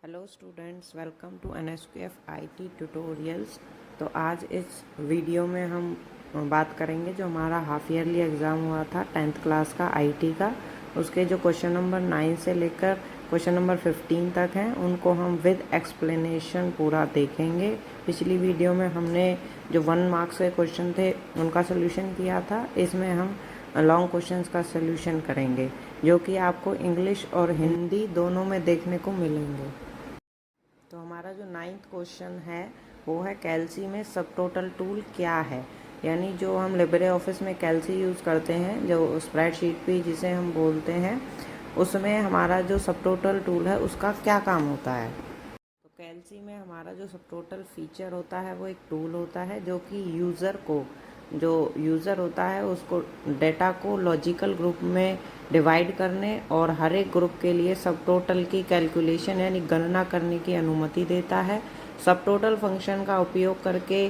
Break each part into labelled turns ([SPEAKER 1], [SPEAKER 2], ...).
[SPEAKER 1] Hello students, welcome to NSQF IT tutorials. तो आज इस वीडियो में हम बात करेंगे जो हमारा हाफ ईयरली एग्ज़ाम हुआ था 10th क्लास का IT का। उसके जो क्वेश्चन नंबर 9 से लेकर क्वेश्चन नंबर 15 तक हैं उनको हम विद एक्सप्लेनेशन पूरा देखेंगे। पिछली वीडियो में हमने जो 1 मार्क्स के क्वेश्चन थे उनका सोल्यूशन किया था। इसमें हम लॉन्ग क्वेश्चंस का सोल्यूशन करेंगे जो कि आपको इंग्लिश और हिंदी दोनों में देखने को मिलेंगे। तो हमारा जो 9th क्वेश्चन है वो है कैल्सी में सब टोटल टूल क्या है। यानी जो हम लिब्रे ऑफिस में कैल्सी यूज़ करते हैं, जो स्प्रेडशीट पे जिसे हम बोलते हैं, उसमें हमारा जो सब टोटल टूल है उसका क्या काम होता है। तो कैल्सी में हमारा जो सब टोटल फीचर होता है वो एक टूल होता है जो कि जो यूज़र होता है उसको डेटा को लॉजिकल ग्रुप में डिवाइड करने और हर एक ग्रुप के लिए सब टोटल की कैलकुलेशन यानी गणना करने की अनुमति देता है। सब टोटल फंक्शन का उपयोग करके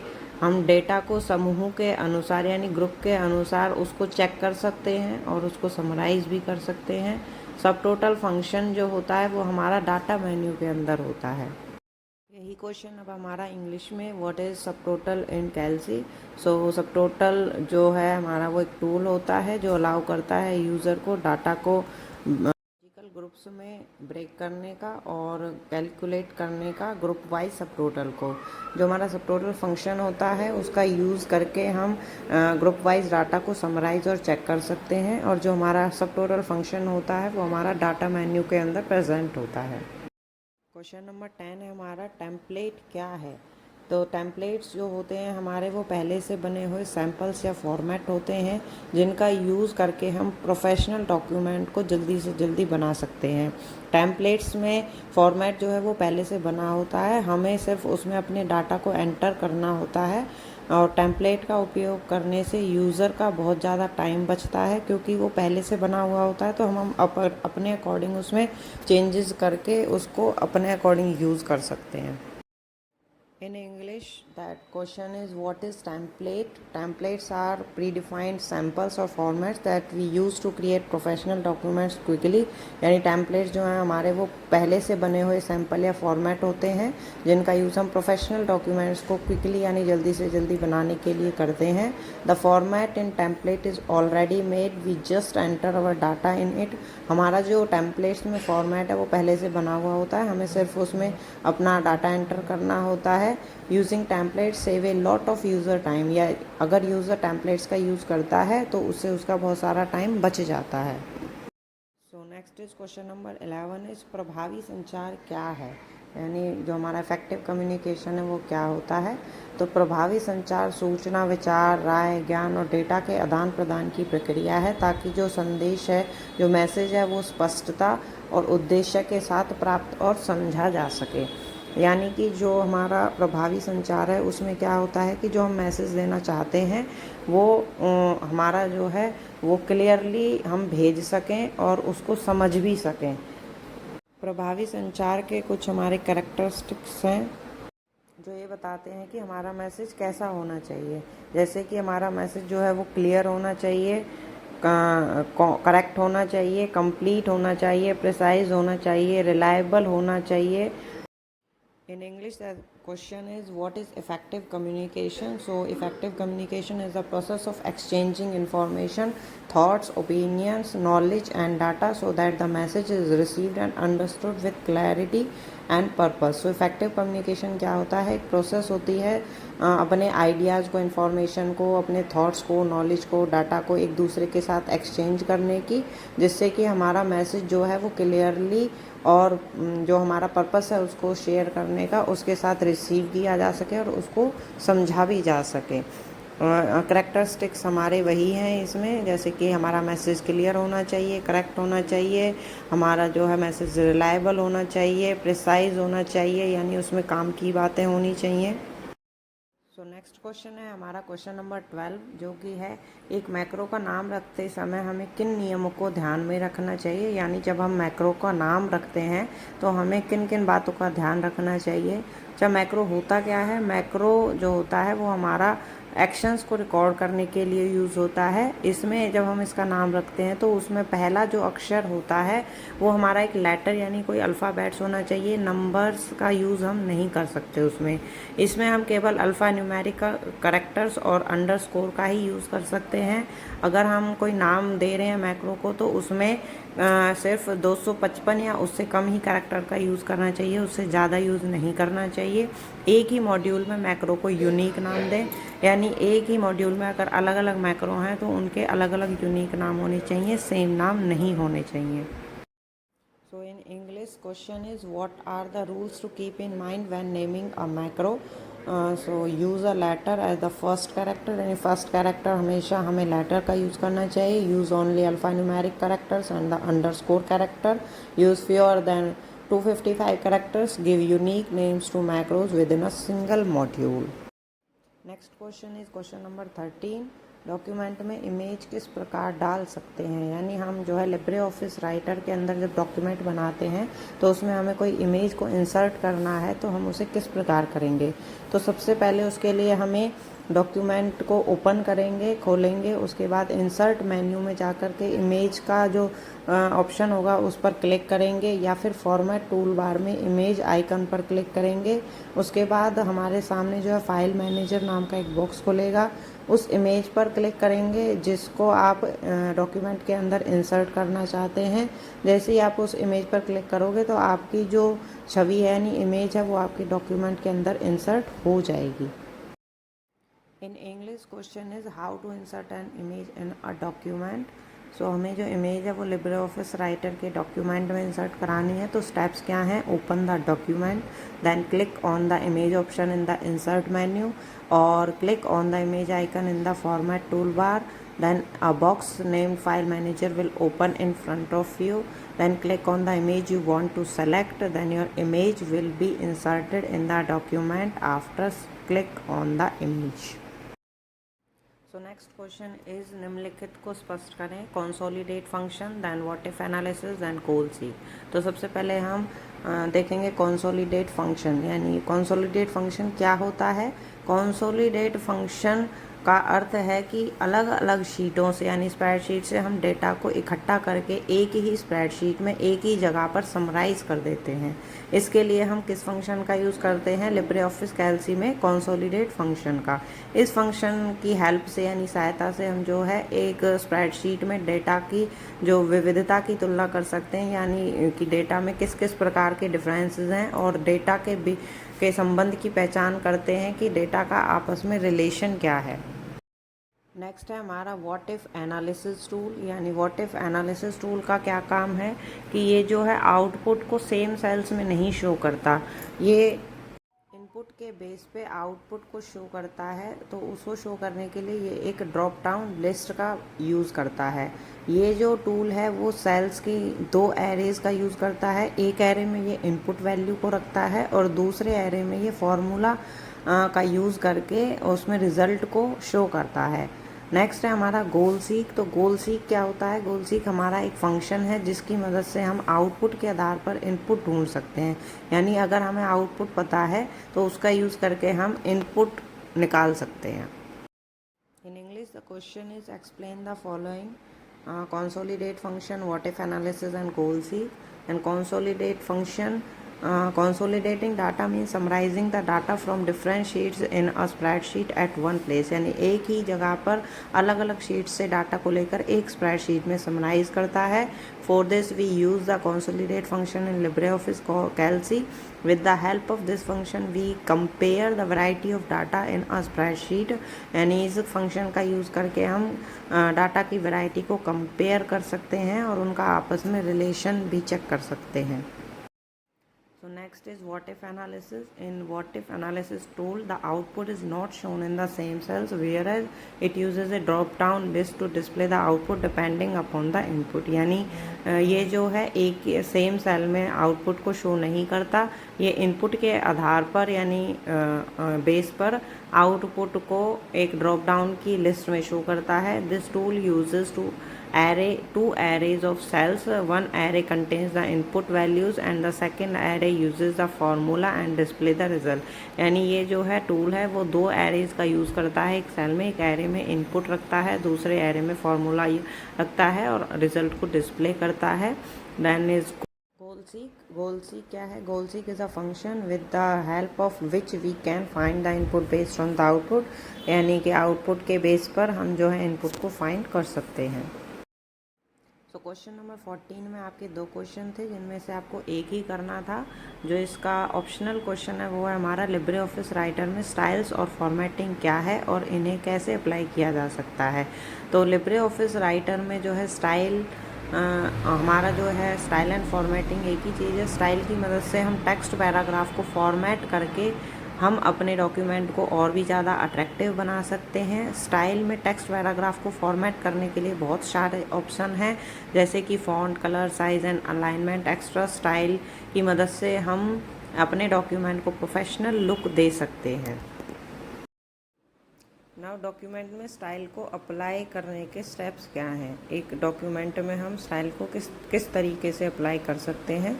[SPEAKER 1] हम डेटा को समूह के अनुसार यानी ग्रुप के अनुसार उसको चेक कर सकते हैं और उसको समराइज भी कर सकते हैं। सब टोटल फंक्शन जो होता है वो हमारा डाटा मेन्यू के अंदर होता है। यही क्वेश्चन अब हमारा इंग्लिश में, व्हाट इज़ सब टोटल इन कैल्सी। सो सब टोटल जो है हमारा वो एक टूल होता है जो अलाउ करता है यूज़र को डाटा को लॉजिकल ग्रुप्स में ब्रेक करने का और कैलकुलेट करने का ग्रुप वाइज सब टोटल को। जो हमारा सब टोटल फंक्शन होता है उसका यूज़ करके हम ग्रुप वाइज डाटा को समराइज और चेक कर सकते हैं, और जो हमारा सब टोटल फंक्शन होता है वो हमारा डाटा मेन्यू के अंदर प्रेजेंट होता है। क्वेश्चन नंबर 10 है हमारा, टेम्पलेट क्या है। तो टेम्पलेट्स जो होते हैं हमारे वो पहले से बने हुए सैम्पल्स या फॉर्मेट होते हैं जिनका यूज़ करके हम प्रोफेशनल डॉक्यूमेंट को जल्दी से जल्दी बना सकते हैं। टेम्पलेट्स में फॉर्मेट जो है वो पहले से बना होता है, हमें सिर्फ उसमें अपने डाटा को एंटर करना होता है। और टेम्पलेट का उपयोग करने से यूज़र का बहुत ज़्यादा टाइम बचता है क्योंकि वो पहले से बना हुआ होता है, तो हम अपने अकॉर्डिंग उसमें चेंजेस करके उसको अपने अकॉर्डिंग यूज़ कर सकते हैं। In English, that question is what is template? Templates are predefined samples or formats that we use to create professional documents quickly. यानी templates जो हैं हमारे वो पहले से बने हुए सैम्पल या फॉर्मेट होते हैं जिनका यूज़ हम प्रोफेशनल डॉक्यूमेंट्स को क्विकली यानी जल्दी से जल्दी बनाने के लिए करते हैं। The format in template is already made, we just enter our data in it. हमारा जो टेम्पलेट्स में फॉर्मेट है वो पहले से बना हुआ होता है, हमें सिर्फ उसमें अपना डाटा एंटर करना होता है। Using templates save a lot of user time, या अगर यूज़र टेम्पलेट्स का यूज़ करता है तो उससे उसका बहुत सारा टाइम बच जाता है। So next is question number 11 is प्रभावी संचार क्या है। यानी जो हमारा इफेक्टिव कम्युनिकेशन है वो क्या होता है। तो प्रभावी संचार सूचना, विचार, राय, ज्ञान और डेटा के आदान प्रदान की प्रक्रिया है ताकि जो संदेश है, जो मैसेज है वो स्पष्टता और उद्देश्य के साथ प्राप्त और समझा जा सके। यानी कि जो हमारा प्रभावी संचार है उसमें क्या होता है कि जो हम मैसेज देना चाहते हैं वो हमारा जो है वो क्लियरली हम भेज सकें और उसको समझ भी सकें। प्रभावी संचार के कुछ हमारे कैरेक्टरिस्टिक्स हैं जो ये बताते हैं कि हमारा मैसेज कैसा होना चाहिए। जैसे कि हमारा मैसेज जो है वो क्लियर होना चाहिए, करेक्ट होना चाहिए, कंप्लीट होना चाहिए, प्रिसाइज होना चाहिए, रिलायबल होना चाहिए। In English, the question is what is effective communication? So, effective communication is the process of exchanging information, thoughts, opinions, knowledge, and data so that the message is received and understood with clarity and purpose. So, effective communication क्या होता है? एक process होती है अपने ideas को, information को, अपने थॉट्स को, नॉलेज को, डाटा को एक दूसरे के साथ एक्सचेंज करने की, जिससे कि हमारा मैसेज जो है वो क्लियरली और जो हमारा पर्पस है उसको शेयर करने का उसके साथ रिसीव किया जा सके और उसको समझा भी जा सके। करेक्टरिस्टिक्स हमारे वही हैं इसमें, जैसे कि हमारा मैसेज क्लियर होना चाहिए, करेक्ट होना चाहिए, हमारा जो है मैसेज रिलायबल होना चाहिए, प्रिसाइज होना चाहिए, यानी उसमें काम की बातें होनी चाहिए। सो नेक्स्ट क्वेश्चन है हमारा क्वेश्चन नंबर 12 जो कि है एक मैक्रो का नाम रखते समय हमें किन नियमों को ध्यान में रखना चाहिए। यानी जब हम मैक्रो का नाम रखते हैं तो हमें किन किन बातों का ध्यान रखना चाहिए। जब मैक्रो होता क्या है, मैक्रो जो होता है वो हमारा एक्शंस को रिकॉर्ड करने के लिए यूज़ होता है। इसमें जब हम इसका नाम रखते हैं तो उसमें पहला जो अक्षर होता है वो हमारा एक लेटर यानी कोई अल्फ़ाबेट्स होना चाहिए, नंबर्स का यूज़ हम नहीं कर सकते उसमें। इसमें हम केवल अल्फ़ा न्यूमेरिक करैक्टर्स और अंडरस्कोर का ही यूज़ कर सकते हैं। अगर हम कोई नाम दे रहे हैं मैक्रो को तो उसमें सिर्फ 255 या उससे कम ही करैक्टर का यूज़ करना चाहिए, उससे ज़्यादा यूज़ नहीं करना चाहिए। एक ही मॉड्यूल में मैक्रो को यूनिक नाम दें, यानी एक ही मॉड्यूल में अगर अलग अलग मैक्रो हैं तो उनके अलग अलग यूनिक नाम होने चाहिए, सेम नाम नहीं होने चाहिए। So in English, question is what are the rules to keep in mind when naming a macro? So use a letter as the first character, यानी फर्स्ट कैरेक्टर हमेशा हमें लेटर का यूज़ करना चाहिए। Use only alpha numeric characters and the underscore character. Use fewer than 255 characters. Give unique names to macros within a single module. Next question is question number 13। Document में image किस प्रकार डाल सकते हैं, यानी हम जो है लिब्रे ऑफिस राइटर के अंदर जब डॉक्यूमेंट बनाते हैं तो उसमें हमें कोई इमेज को इंसर्ट करना है तो हम उसे किस प्रकार करेंगे। तो सबसे पहले उसके लिए हमें डॉक्यूमेंट को ओपन करेंगे, खोलेंगे, उसके बाद इंसर्ट मेन्यू में जा कर के इमेज का जो ऑप्शन होगा उस पर क्लिक करेंगे या फिर फॉर्मेट टूल बार में इमेज आइकन पर क्लिक करेंगे। उसके बाद हमारे सामने जो है फाइल मैनेजर नाम का एक बॉक्स खुलेगा, उस इमेज पर क्लिक करेंगे जिसको आप डॉक्यूमेंट के अंदर इंसर्ट करना चाहते हैं। जैसे ही आप उस इमेज पर क्लिक करोगे तो आपकी जो छवि है यानी इमेज है वो आपके डॉक्यूमेंट के अंदर इंसर्ट हो जाएगी। In English question is how to insert an image in a document. So हमें जो इमेज है वो लिब्रे ऑफिस राइटर के डॉक्यूमेंट में इंसर्ट करानी है। तो स्टेप्स क्या हैं? Open the document, then click on the image option in the insert menu और click on the image icon in the format tool bar. Then a box named File Manager will open in front of you. Then click on the image you want to select. Then your image will be inserted in the document after click on the image. So next question is निम्नलिखित को स्पष्ट करें। Consolidate function, then what if analysis, then goal seek. तो सबसे पहले हम देखेंगे consolidate function, यानी कंसोलिडेट फंक्शन क्या होता है। कंसोलिडेट फंक्शन का अर्थ है कि अलग अलग शीटों से यानी स्प्रेडशीट से हम डेटा को इकट्ठा करके एक ही स्प्रेडशीट में एक ही जगह पर समराइज कर देते हैं। इसके लिए हम किस फंक्शन का यूज़ करते हैं? लिब्रे ऑफिस कैल्सी में कंसोलिडेट फंक्शन का। इस फंक्शन की हेल्प से यानी सहायता से हम जो है एक स्प्रेडशीट में डेटा की जो विविधता की तुलना कर सकते हैं, यानी कि डेटा में किस किस प्रकार के डिफरेंसेस हैं और डेटा के संबंध की पहचान करते हैं कि डेटा का आपस में रिलेशन क्या है। नेक्स्ट है हमारा व्हाट इफ़ एनालिसिस टूल, यानी व्हाट इफ़ एनालिसिस टूल का क्या काम है कि ये जो है आउटपुट को सेम सेल्स में नहीं शो करता, ये इनपुट के बेस पे आउटपुट को शो करता है। तो उसको शो करने के लिए ये एक ड्रॉप डाउन लिस्ट का यूज़ करता है। ये जो टूल है वो सेल्स की दो एरेज का यूज़ करता है। एक एरे में ये इनपुट वैल्यू को रखता है और दूसरे एरे में ये फॉर्मूला का यूज़ करके उसमें रिज़ल्ट को शो करता है। नेक्स्ट है हमारा गोल सीक। तो गोल सीक क्या होता है? गोल सीक हमारा एक फंक्शन है जिसकी मदद से हम आउटपुट के आधार पर इनपुट ढूंढ सकते हैं, यानी अगर हमें आउटपुट पता है तो उसका यूज़ करके हम इनपुट निकाल सकते हैं। In English the question is explain the following. Consolidate function, what if analysis and goal seek. And consolidate function, consolidating data means summarizing the data from different sheets in a spreadsheet at one place, यानी एक ही जगह पर अलग अलग sheet से data को लेकर एक स्प्रेडशीट में समराइज करता है। For this we use the consolidate function in Libre office Calc. With the help of this function we compare the variety of data in a spreadsheet, यानी इस फंक्शन का यूज़ करके हम डाटा की variety को compare कर सकते हैं और उनका आपस में रिलेशन भी चेक कर सकते हैं। So next is what if analysis. In what if analysis tool, the output is not shown in the same cells, whereas it uses a drop down list to display the output depending upon the input, यानी ये जो है एक same cell में output को show नहीं करता, ये इनपुट के आधार पर यानी बेस पर आउटपुट को एक ड्रॉप डाउन की लिस्ट में शो करता है। This tool uses to two arrays of cells. One array contains the input values and the second array uses the formula and display the result। यानी ये जो है टूल है वो दो एरेज का यूज़ करता है एक सेल में। एक एरे में इनपुट रखता है, दूसरे एरे में फॉर्मूला रखता है और रिजल्ट को डिस्प्ले करता है। देन इज गोल सीक क्या है? Goal seek is a function with the help of which we can find the input based on the output. यानी कि आउटपुट के बेस पर हम जो है इनपुट को फाइंड कर सकते हैं। तो क्वेश्चन नंबर 14 में आपके दो क्वेश्चन थे जिनमें से आपको एक ही करना था। जो इसका ऑप्शनल क्वेश्चन है वो है हमारा लिब्रे ऑफिस राइटर में स्टाइल्स और फॉर्मेटिंग क्या है और इन्हें कैसे अप्लाई किया जा सकता है। तो लिब्रे ऑफिस राइटर में जो है स्टाइल हमारा जो है स्टाइल एंड फॉर्मेटिंग एक ही चीज़ है। स्टाइल की मदद से हम टेक्स्ट पैराग्राफ को फॉर्मेट करके हम अपने डॉक्यूमेंट को और भी ज़्यादा अट्रैक्टिव बना सकते हैं। स्टाइल में टेक्स्ट पैराग्राफ को फॉर्मेट करने के लिए बहुत सारे ऑप्शन हैं, जैसे कि font, colour, size and alignment. Extra style की मदद से हम अपने डॉक्यूमेंट को प्रोफेशनल लुक दे सकते हैं। नाउ डॉक्यूमेंट में स्टाइल को अप्लाई करने के स्टेप्स क्या हैं? एक डॉक्यूमेंट में हम स्टाइल को किस तरीके से अप्लाई कर सकते हैं।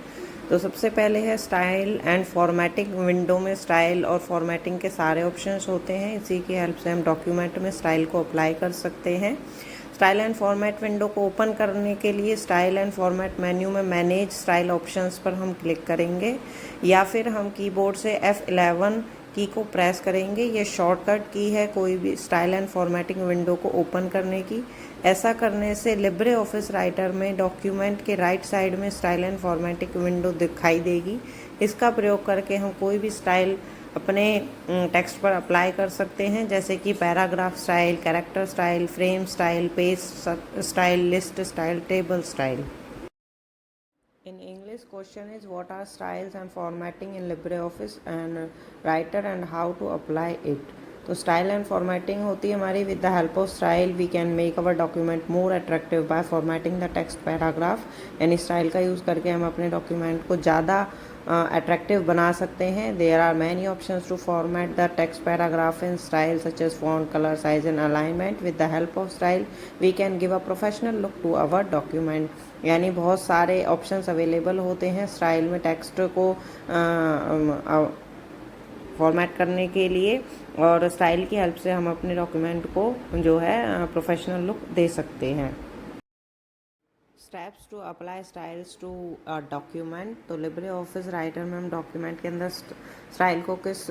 [SPEAKER 1] तो सबसे पहले है स्टाइल एंड फॉर्मेटिंग। विंडो में स्टाइल और फॉर्मेटिंग के सारे ऑप्शंस होते हैं, इसी की हेल्प से हम डॉक्यूमेंट में स्टाइल को अप्लाई कर सकते हैं। स्टाइल एंड फॉर्मेट विंडो को ओपन करने के लिए स्टाइल एंड फॉर्मेट मेन्यू में मैनेज स्टाइल ऑप्शंस पर हम क्लिक करेंगे या फिर हम कीबोर्ड से F11 की को प्रेस करेंगे। ये शॉर्टकट की है कोई भी स्टाइल एंड फॉर्मेटिंग विंडो को ओपन करने की। ऐसा करने से लिब्रे ऑफिस राइटर में डॉक्यूमेंट के राइट साइड में स्टाइल एंड फॉर्मेटिंग विंडो दिखाई देगी। इसका प्रयोग करके हम कोई भी स्टाइल अपने टेक्स्ट पर अप्लाई कर सकते हैं, जैसे कि paragraph style, character style, frame style, page style, list style, table style. In English, question is what are styles and formatting in LibreOffice and writer and how to apply it। तो style and formatting होती है हमारी। With the help of style we can make our document more attractive by formatting the text paragraph. यानी style का use करके हम अपने document को ज़्यादा अट्रैक्टिव बना सकते हैं। There are many options to format the text paragraph in style such as font, colour, size and alignment. With the help of style we can give a professional look to our document. यानी बहुत सारे options available होते हैं style में text को format करने के लिए, और स्टाइल की हेल्प से हम अपने डॉक्यूमेंट को जो है प्रोफेशनल लुक दे सकते हैं। Steps to apply styles to document. तो लिब्रे ऑफिस राइटर में हम डॉक्यूमेंट के अंदर स्टाइल को किस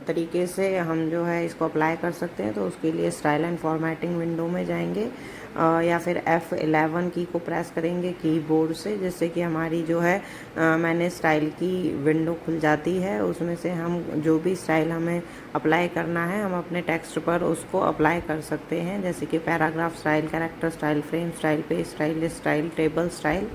[SPEAKER 1] तरीके से हम जो है इसको अप्लाई कर सकते हैं। तो उसके लिए स्टाइल एंड फॉर्मेटिंग विंडो में जाएंगे या फिर F11 की को प्रेस करेंगे कीबोर्ड से, जिससे कि हमारी जो है मैंने स्टाइल की विंडो खुल जाती है। उसमें से हम जो भी स्टाइल हमें अप्लाई करना है हम अपने टेक्स्ट पर उसको अप्लाई कर सकते हैं, जैसे कि paragraph style, character style, frame style, page style, list style, table style.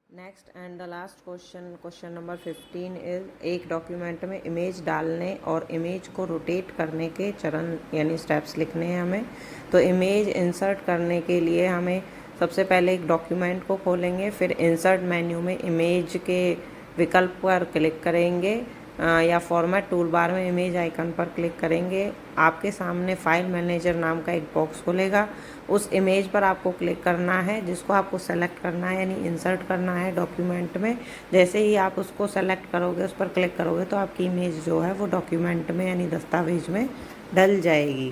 [SPEAKER 1] Next and the last question number 15 is एक डॉक्यूमेंट में इमेज डालने और इमेज को रोटेट करने के चरण यानी स्टेप्स लिखने हैं हमें। तो इमेज इंसर्ट करने के लिए हमें सबसे पहले एक डॉक्यूमेंट को खोलेंगे, फिर इंसर्ट मेन्यू में इमेज के विकल्प पर क्लिक करेंगे या फॉर्मेट टूल बार में इमेज आइकन पर क्लिक करेंगे। आपके सामने फाइल मैनेजर नाम का एक बॉक्स खुलेगा। उस इमेज पर आपको क्लिक करना है जिसको आपको सेलेक्ट करना है यानी इंसर्ट करना है डॉक्यूमेंट में। जैसे ही आप उसको सेलेक्ट करोगे, उस पर क्लिक करोगे, तो आपकी इमेज जो है वो डॉक्यूमेंट में यानी दस्तावेज में डल जाएगी।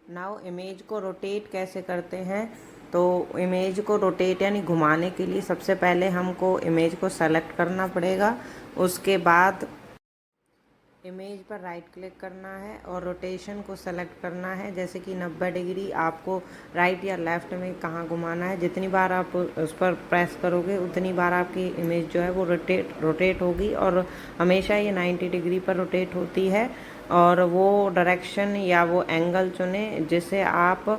[SPEAKER 1] नाउ इमेज को रोटेट कैसे करते हैं। तो इमेज को रोटेट यानी घुमाने के लिए सबसे पहले हमको इमेज को सेलेक्ट करना पड़ेगा। उसके बाद इमेज पर राइट क्लिक करना है और रोटेशन को सेलेक्ट करना है, जैसे कि 90 डिग्री आपको राइट या लेफ़्ट में कहाँ घुमाना है। जितनी बार आप उस पर प्रेस करोगे उतनी बार आपकी इमेज जो है वो रोटेट होगी, और हमेशा ये 90 डिग्री पर रोटेट होती है। और वो डायरेक्शन या वो एंगल चुने जिसे आप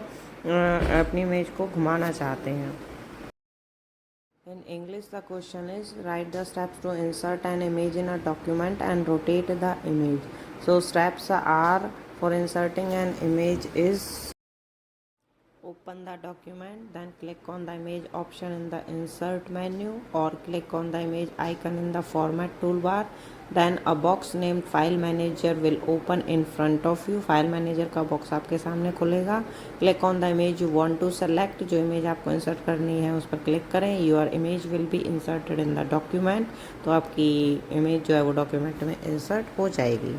[SPEAKER 1] अपनी इमेज को घुमाना चाहते हैं। In English, the question is write the steps to insert an image in a document and rotate the image. So steps are for inserting an image is open the document, then click on the image option in the insert menu or click on the image icon in the format toolbar. Then a box named file manager will open in front of you. file manager का box आपके सामने खुलेगा. click on the image you want to select. जो image आपको insert करनी है उस पर क्लिक करें. your image will be inserted in the document. तो आपकी इमेज जो है वो डॉक्यूमेंट में इंसर्ट हो जाएगी.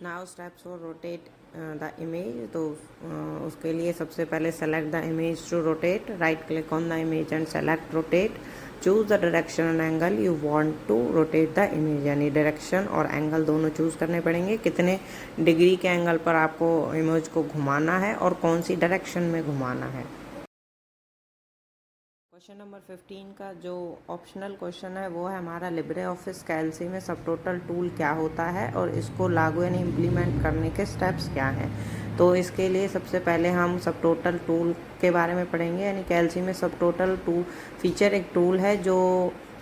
[SPEAKER 1] Now steps for rotate the image. तो उसके लिए सबसे पहले select the image to rotate. Right click on the image and select rotate. Choose the direction and angle you want to rotate the image. यानी direction और angle दोनों choose करने पड़ेंगे. कितने डिग्री के एंगल पर आपको इमेज को घुमाना है और कौन सी डायरेक्शन में घुमाना है. क्वेश्चन नंबर 15 का जो ऑप्शनल क्वेश्चन है वो है हमारा लिब्रे ऑफिस कैल्सी में सब टोटल टूल क्या होता है और इसको लागू यानी इम्प्लीमेंट करने के स्टेप्स क्या हैं. तो इसके लिए सबसे पहले हम सब टोटल टूल के बारे में पढ़ेंगे. यानी कैल्सी में सब टोटल टूल फीचर एक टूल है जो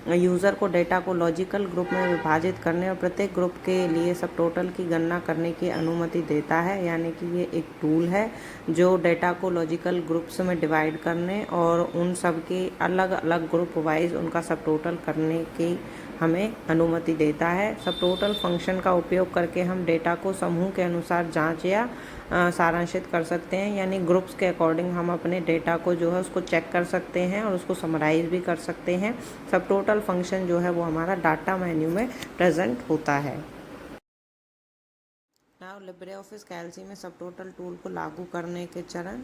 [SPEAKER 1] यूज़र को डेटा को लॉजिकल ग्रुप में विभाजित करने और प्रत्येक ग्रुप के लिए सब टोटल की गणना करने की अनुमति देता है. यानी कि ये एक टूल है जो डेटा को लॉजिकल ग्रुप्स में डिवाइड करने और उन सब के अलग अलग ग्रुप वाइज उनका सब टोटल करने की हमें अनुमति देता है. सब टोटल फंक्शन का उपयोग करके हम डेटा को समूह के अनुसार जांच या सारांशित कर सकते हैं. यानी ग्रुप्स के अकॉर्डिंग हम अपने डेटा को जो है उसको चेक कर सकते हैं और उसको समराइज भी कर सकते हैं. सब टोटल फंक्शन जो है वो हमारा डाटा मेन्यू में प्रेजेंट होता है. नाउ लिब्रे ऑफिस कैल्सी में सब टोटल टूल को लागू करने के चरण.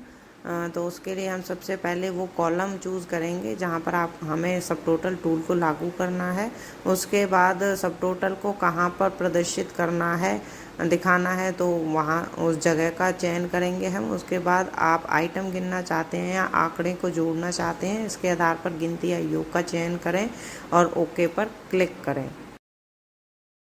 [SPEAKER 1] तो उसके लिए हम सबसे पहले वो कॉलम चूज़ करेंगे जहाँ पर आप हमें सब टोटल टूल को लागू करना है. उसके बाद सब टोटल को कहाँ पर प्रदर्शित करना है दिखाना है तो वहाँ उस जगह का चयन करेंगे हम. उसके बाद आप आइटम गिनना चाहते हैं या आंकड़े को जोड़ना चाहते हैं इसके आधार पर गिनती या योग का चयन करें और ओके पर क्लिक करें.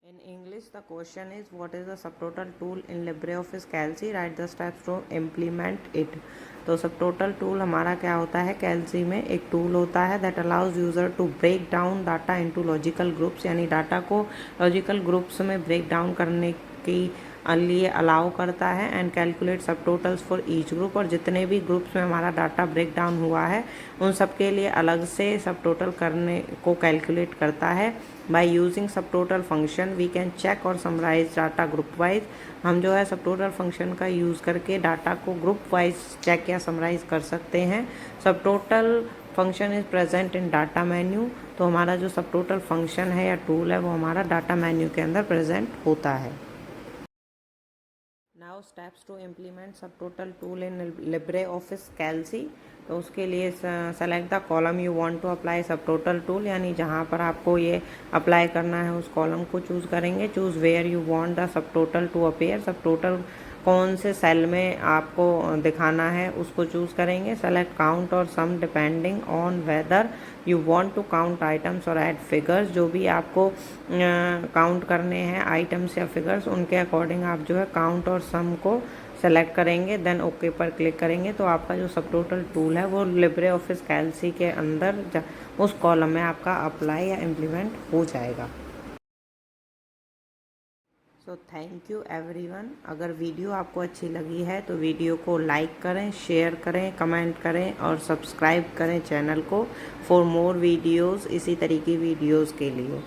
[SPEAKER 1] In English, the question is what is the subtotal tool in LibreOffice Calc? Write the steps to implement it. तो subtotal tool हमारा क्या होता है. कैल्सी में एक टूल होता है that allows user to break down data into logical groups. यानी डाटा को लॉजिकल ग्रुप्स में ब्रेक डाउन करने की लिए अलाउ करता है एंड कैलकुलेट सब टोटल्स फॉर ईच ग्रुप. और जितने भी ग्रुप्स में हमारा डाटा ब्रेक डाउन हुआ है उन सब के लिए अलग से सब टोटल करने को कैलकुलेट करता है. By using sub total function we can check और समराइज डाटा ग्रुप वाइज. हम जो है सब टोटल फंक्शन का यूज़ करके डाटा को ग्रुप वाइज चेक या समराइज कर सकते हैं. Sub total function is present in data menu. तो हमारा जो सब टोटल फंक्शन है या टूल है वो हमारा डाटा मेन्यू के अंदर प्रेजेंट होता है. Now steps to implement subtotal tool in Libre office Calc. तो उसके लिए select the column you want to apply subtotal tool. यानी जहाँ पर आपको ये अप्लाई करना है उस कॉलम को चूज़ करेंगे. Choose where you want the sub total to appear. Sub total कौन से सेल में आपको दिखाना है उसको चूज़ करेंगे. सेलेक्ट काउंट और sum depending on whether you want to count items और ऐड फिगर्स. जो भी आपको काउंट करने हैं आइटम्स या फिगर्स उनके अकॉर्डिंग आप जो है काउंट और सम को सेलेक्ट करेंगे. देन ओके पर क्लिक करेंगे तो आपका जो सब टोटल टूल है वो लिब्रे ऑफिस कैल्सी के अंदर उस कॉलम में आपका अप्लाई या इम्प्लीमेंट हो जाएगा. So thank you everyone. अगर वीडियो आपको अच्छी लगी है तो वीडियो को लाइक करें, शेयर करें, कमेंट करें और सब्सक्राइब करें चैनल को फॉर मोर वीडियोज़ इसी तरीके वीडियोज़ के लिए.